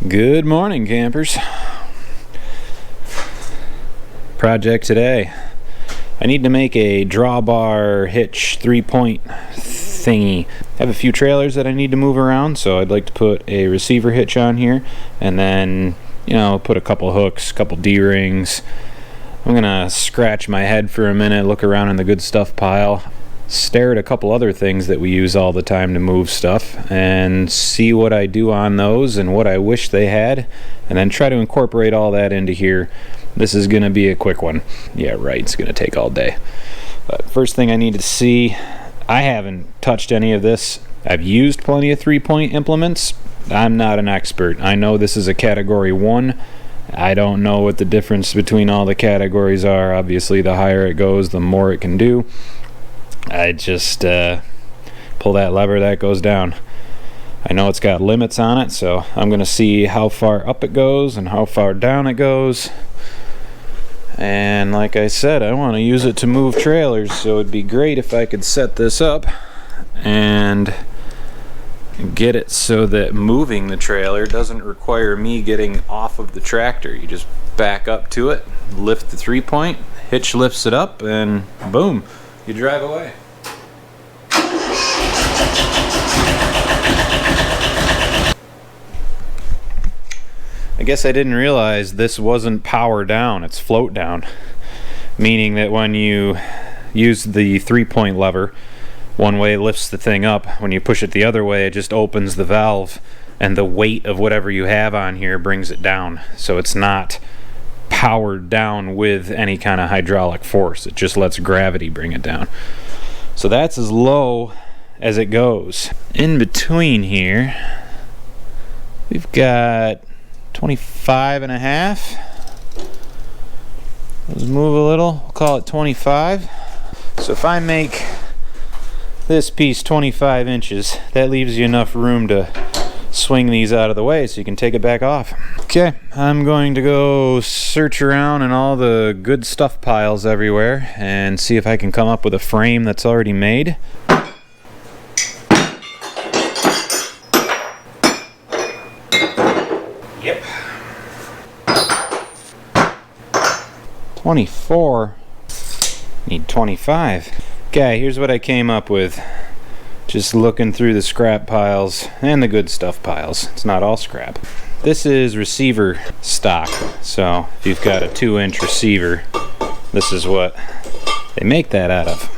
Good morning, campers. Project today. I need to make a drawbar hitch 3-point thingy. I have a few trailers that I need to move around, so I'd like to put a receiver hitch on here and then, put a couple hooks, couple D-rings. I'm gonna scratch my head for a minute, look around in the good stuff pile, stare at a couple other things that we use all the time to move stuff, and see what I do on those and what I wish they had, and then try to incorporate all that into here. This is gonna be a quick one. Yeah, right, it's gonna take all day. But first thing I need to see, I haven't touched any of this. I've used plenty of 3-point implements. I'm not an expert. I know this is a category 1. I don't know what the difference between all the categories are. Obviously, the higher it goes, the more it can do. I just pull that lever, that goes down. I know it's got limits on it, so I'm going to see how far up it goes and how far down it goes. And like I said, I want to use it to move trailers, so it'd be great if I could set this up and get it so that moving the trailer doesn't require me getting off of the tractor. You just back up to it, lift the 3-point, hitch lifts it up, and boom, you drive away. I guess I didn't realize this wasn't power down, it's float down. Meaning that when you use the 3-point lever, one way lifts the thing up. When you push it the other way, it just opens the valve, and the weight of whatever you have on here brings it down. So it's not powered down with any kind of hydraulic force. It just lets gravity bring it down. So that's as low as it goes. In between here, we've got 25.5. Let's move a little. We'll call it 25. So if I make this piece 25 inches, that leaves you enough room to swing these out of the way so you can take it back off. Okay, I'm going to go search around in all the good stuff piles everywhere and see if I can come up with a frame that's already made. Yep. 24. Need 25. Okay, here's what I came up with. Just looking through the scrap piles and the good stuff piles. It's not all scrap. This is receiver stock. So if you've got a 2-inch receiver, this is what they make that out of.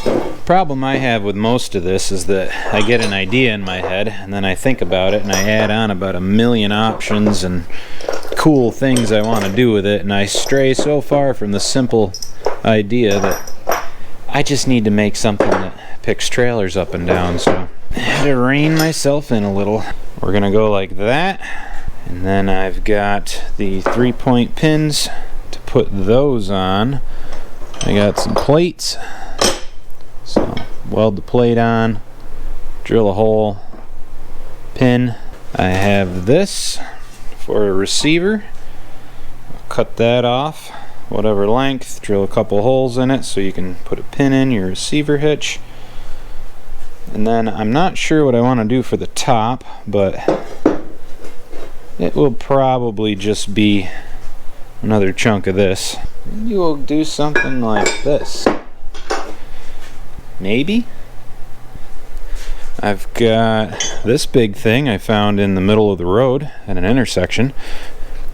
The problem I have with most of this is that I get an idea in my head and then I think about it and I add on about 1,000,000 options and cool things I want to do with it, and I stray so far from the simple idea that I just need to make something that picks trailers up and down. So I had to rein myself in a little. We're gonna go like that, and then I've got the 3-point pins to put those on. I got some plates, so weld the plate on, drill a hole, pin. I have this for a receiver. I'll cut that off whatever length, drill a couple holes in it so you can put a pin in your receiver hitch. And then I'm not sure what I want to do for the top, but it will probably just be another chunk of this. Maybe we'll do something like this. Maybe. I've got this big thing I found in the middle of the road at an intersection.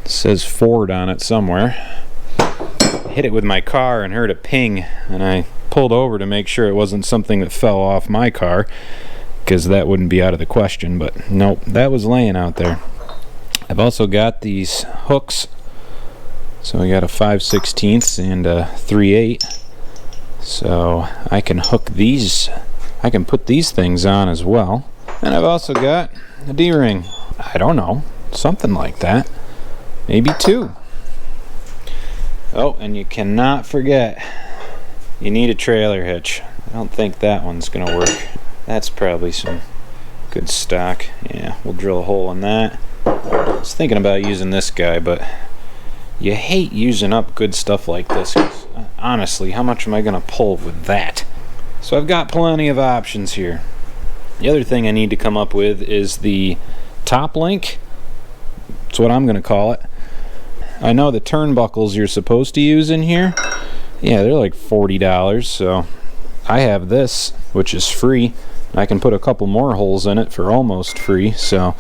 It says Ford on it somewhere. Hit it with my car and heard a ping, and I pulled over to make sure it wasn't something that fell off my car, because that wouldn't be out of the question, but nope, that was laying out there. I've also got these hooks, so I got a 5/16 and a 3/8, so I can hook these, I can put these things on as well. And I've also got a D-ring. I don't know, something like that, maybe 2. Oh, and you cannot forget, you need a trailer hitch. I don't think that one's gonna work. That's probably some good stock. Yeah, we'll drill a hole in that. I was thinking about using this guy, but you hate using up good stuff like this. Honestly, how much am I gonna pull with that? So I've got plenty of options here. The other thing I need to come up with is the top link That's what I'm gonna call it. I know the turnbuckles you're supposed to use in here, yeah, they're like $40, so I have this, which is free. I can put a couple more holes in it for almost free, so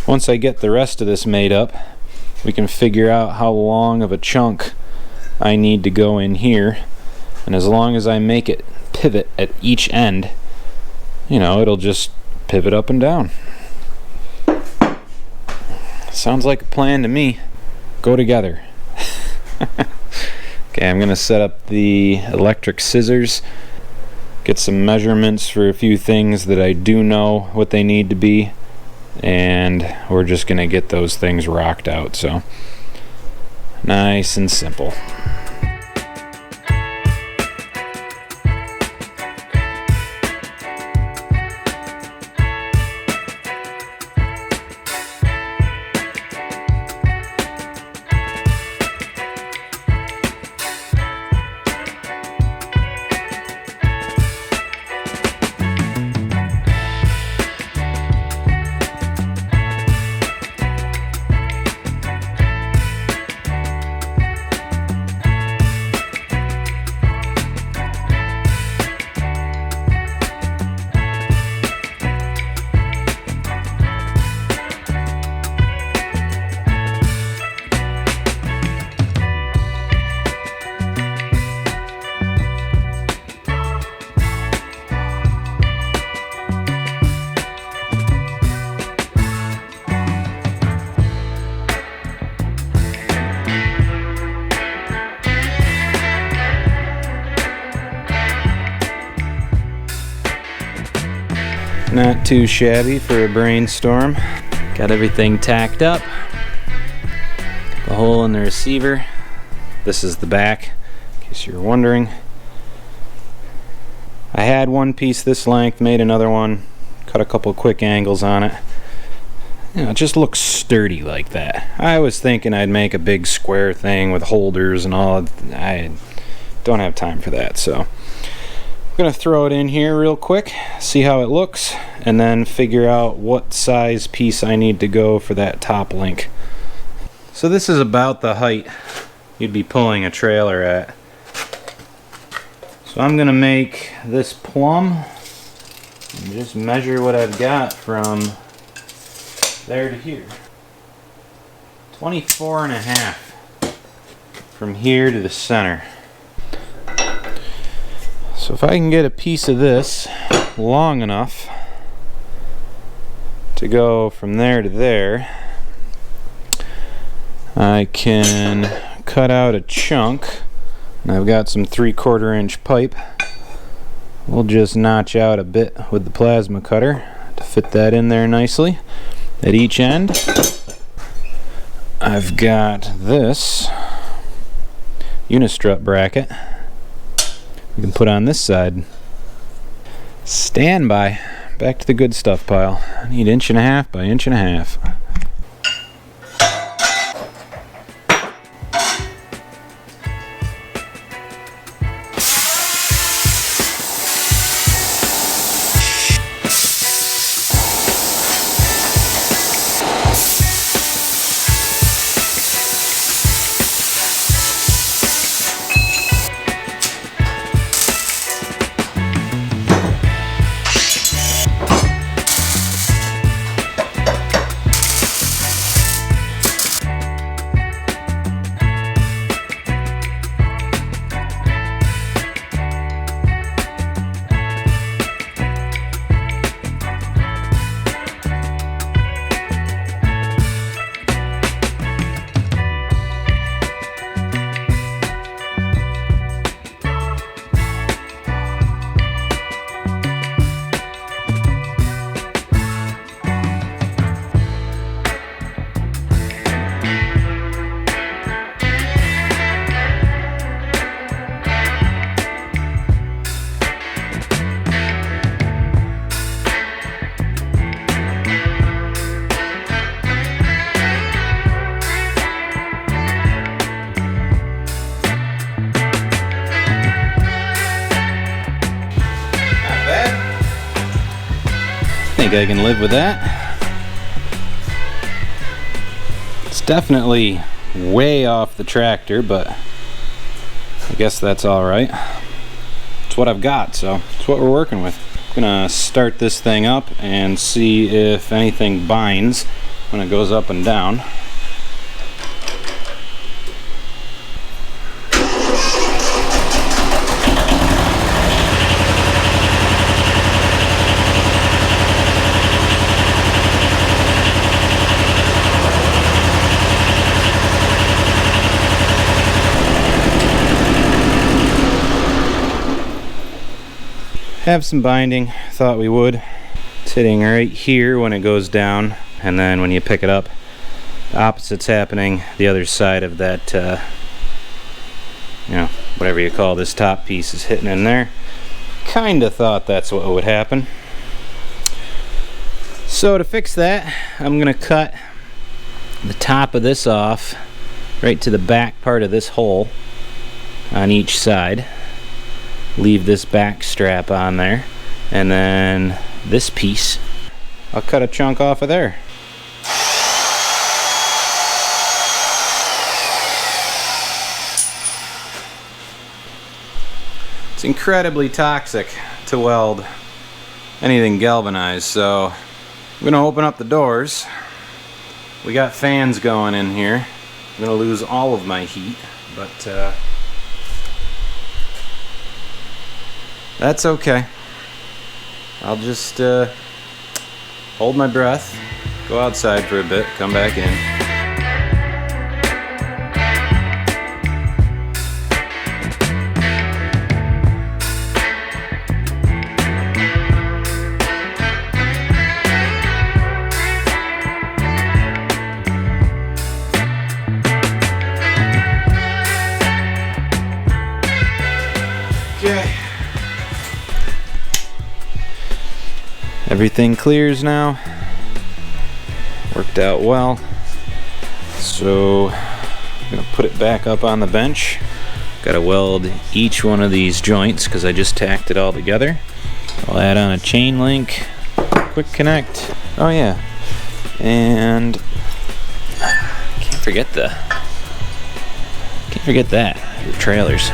once I get the rest of this made up, we can figure out how long of a chunk I need to go in here, and as long as I make it pivot at each end, you know, it'll just pivot up and down. Sounds like a plan to me. Go together. Okay, I'm gonna set up the electric scissors, get some measurements for a few things that I do know what they need to be, and we're just gonna get those things rocked out. So nice and simple. Not too shabby for a brainstorm. Got everything tacked up. The hole in the receiver. This is the back, in case you're wondering. I had one piece this length, made another one, cut a couple quick angles on it. You know, it just looks sturdy like that. I was thinking I'd make a big square thing with holders and all. I don't have time for that, so I'm gonna throw it in here real quick, see how it looks, and then figure out what size piece I need to go for that top link. So this is about the height you'd be pulling a trailer at. So I'm gonna make this plumb and just measure what I've got from there to here. 24.5 from here to the center. So if I can get a piece of this long enough to go from there to there, I can cut out a chunk, and I've got some 3/4 inch pipe. We'll just notch out a bit with the plasma cutter to fit that in there nicely. At each end, I've got this unistrut bracket we can put on this side. Stand by. Back to the good stuff pile. I need 1.5 by 1.5 inches. I think I can live with that. It's definitely way off the tractor, but I guess that's alright. It's what I've got, so it's what we're working with. I'm gonna start this thing up and see if anything binds when it goes up and down. Have some binding, thought we would. It's hitting right here when it goes down, and then when you pick it up, the opposite's happening the other side of that, you know, whatever you call this top piece is hitting in there. Kinda thought that's what would happen. So to fix that, I'm gonna cut the top of this off right to the back part of this hole on each side. Leave this back strap on there, and then this piece I'll cut a chunk off of there. It's incredibly toxic to weld anything galvanized, so I'm gonna open up the doors. We got fans going in here. I'm gonna lose all of my heat, but that's okay. I'll just hold my breath, go outside for a bit, come back in. Okay. Everything clears now. Worked out well. So I'm gonna put it back up on the bench. Gotta weld each one of these joints because I just tacked it all together. I'll add on a chain link, quick connect. Oh yeah, and can't forget that, your trailers.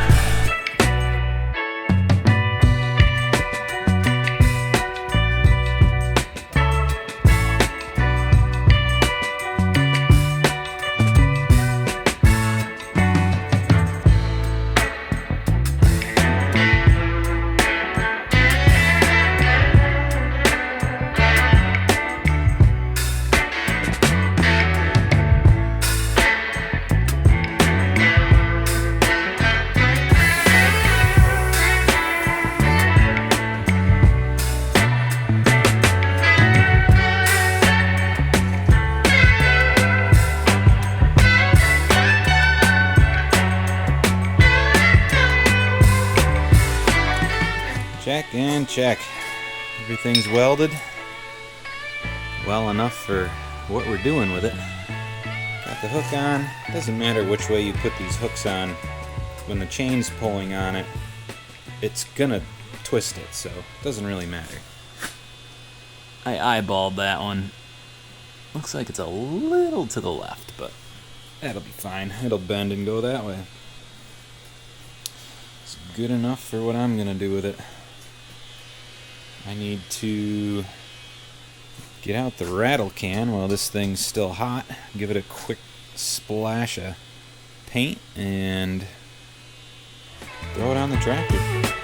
Check and check. Everything's welded well enough for what we're doing with it. Got the hook on. Doesn't matter which way you put these hooks on. When the chain's pulling on it, it's gonna twist it, so it doesn't really matter. I eyeballed that one. Looks like it's a little to the left, but that'll be fine. It'll bend and go that way. It's good enough for what I'm gonna do with it. I need to get out the rattle can while this thing's still hot, give it a quick splash of paint, and throw it on the tractor.